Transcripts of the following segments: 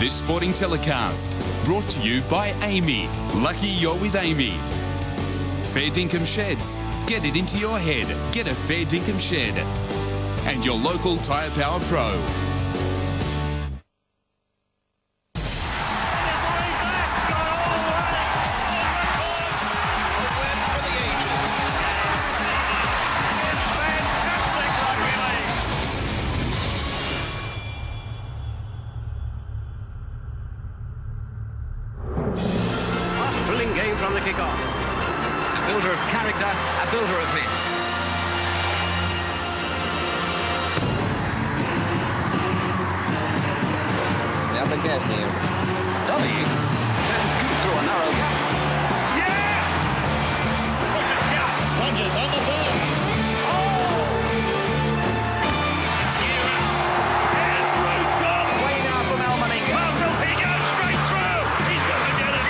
this sporting telecast. Brought to you by Amy. Lucky you're with Amy. Fair Dinkum Sheds. Get it into your head. Get a Fair Dinkum Shed. And your local Tyre Power Pro. From the kick-off. A builder of character, a builder of men. Out the gas here. W sends Scoot through a narrow gap. Yeah! Push it, shot. Lunges on the burst. Oh! It's gear up. And through Way now from Almaninga. He goes straight through. He's got to get it.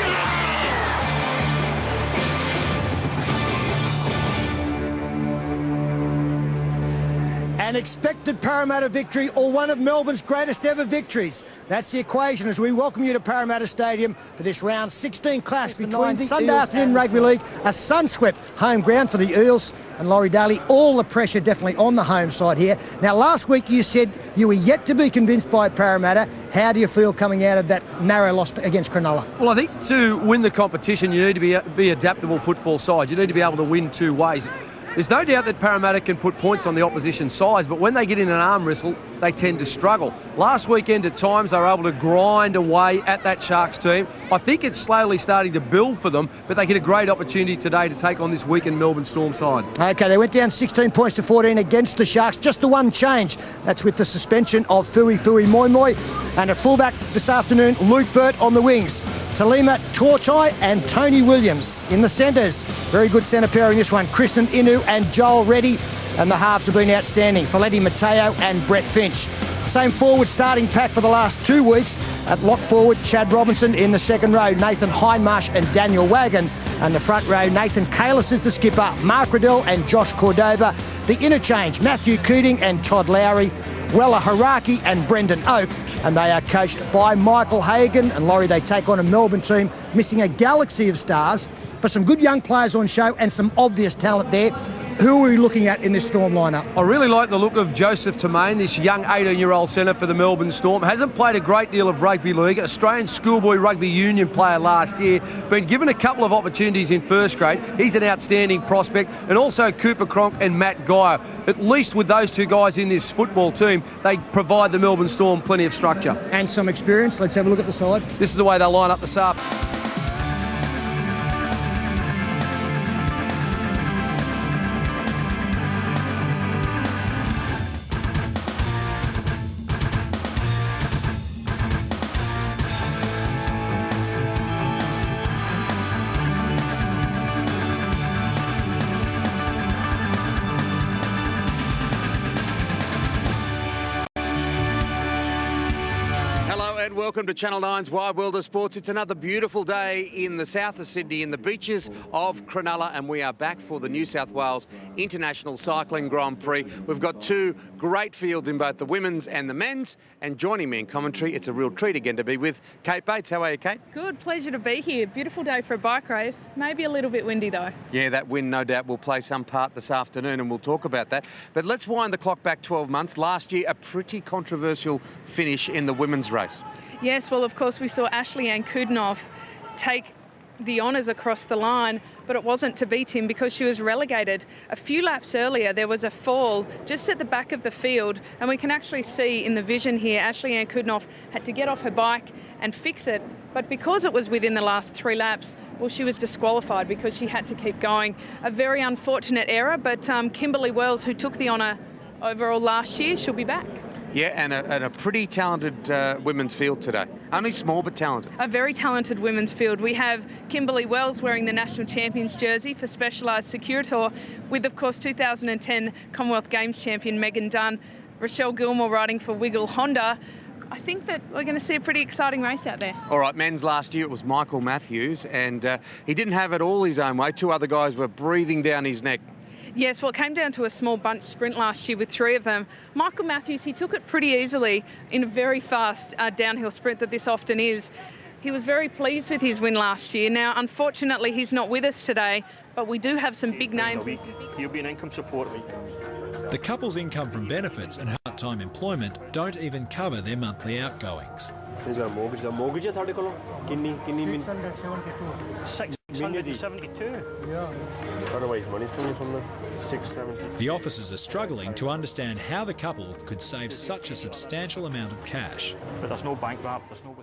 An expected Parramatta victory or one of Melbourne's greatest ever victories. That's the equation as we welcome you to Parramatta Stadium for this round 16 clash between Sunday afternoon rugby league, a sun-swept home ground for the Eels and Laurie Daly. All the pressure definitely on the home side here. Now, last week you said you were yet to be convinced by Parramatta. How do you feel coming out of that narrow loss against Cronulla? Well, I think to win the competition, you need to be adaptable football side. You need to be able to win two ways. There's no doubt that Parramatta can put points on the opposition sides, but when they get in an arm wrestle, they tend to struggle. Last weekend, at times, they were able to grind away at that Sharks team. I think it's slowly starting to build for them, but they get a great opportunity today to take on this weakened Melbourne Storm side. OK, they went down 16 points to 14 against the Sharks. Just the one change. That's with the suspension of Fui Moi Moi. And at fullback this afternoon, Luke Burt on the wings. Talima Tortai and Tony Williams in the centres. Very good centre pairing this one. Kristen Inu and Joel Reddy. And the halves have been outstanding. Feletti Mateo and Brett Finch. Same forward starting pack for the last 2 weeks. At lock forward, Chad Robinson. In the second row, Nathan Hindmarsh and Daniel Wagon. And the front row, Nathan Kalis is the skipper, Mark Riddell and Josh Cordova. The interchange, Matthew Keating and Todd Lowry. Wella Haraki and Brendan Oak, and they are coached by Michael Hagan. And Laurie, they take on a Melbourne team missing a galaxy of stars, but some good young players on show and some obvious talent there. Who are we looking at in this Storm lineup? I really like the look of Joseph Tamain, this young 18-year-old centre for the Melbourne Storm. Hasn't played a great deal of rugby league. Australian schoolboy rugby union player last year. Been given a couple of opportunities in first grade. He's an outstanding prospect. And also Cooper Cronk and Matt Geyer. At least with those two guys in this football team, they provide the Melbourne Storm plenty of structure. And some experience. Let's have a look at the side. This is the way they'll line up this up. Welcome to Channel 9's Wide World of Sports. It's another beautiful day in the south of Sydney, in the beaches of Cronulla, and we are back for the New South Wales International Cycling Grand Prix. We've got two great fields in both the women's and the men's, and joining me in commentary, it's a real treat again to be with Kate Bates. How are you, Kate? Good, pleasure to be here. Beautiful day for a bike race. Maybe a little bit windy though. Yeah, that wind no doubt will play some part this afternoon, and we'll talk about that. But let's wind the clock back 12 months. Last year, a pretty controversial finish in the women's race. Yes, well, of course, we saw Ashley-Ann Kudnoff take the honours across the line, but it wasn't to be, Tim, because she was relegated. A few laps earlier, there was a fall just at the back of the field, and we can actually see in the vision here, Ashley-Ann Kudnoff had to get off her bike and fix it, but because it was within the last 3 laps, well, she was disqualified because she had to keep going. A very unfortunate error, but Kimberly Wells, who took the honour overall last year, she'll be back. Yeah, and a pretty talented women's field today. Only small, but talented. A very talented women's field. We have Kimberly Wells wearing the National Champions jersey for Specialised Securitor, with, of course, 2010 Commonwealth Games champion Megan Dunn. Rochelle Gilmore riding for Wiggle Honda. I think that we're going to see a pretty exciting race out there. All right, men's last year, it was Michael Matthews, and he didn't have it all his own way. 2 other guys were breathing down his neck. Yes, well, it came down to a small bunch sprint last year with 3 of them. Michael Matthews, he took it pretty easily in a very fast downhill sprint that this often is. He was very pleased with his win last year. Now, unfortunately, he's not with us today, but we do have some big names. He'll be an income support. The couple's income from benefits and part-time employment don't even cover their monthly outgoings. He's got a mortgage. The mortgage is 672. Yeah. Otherwise, money's coming from the 670. The officers are struggling to understand how the couple could save such a substantial amount of cash. But there's no bank wrap. There's no.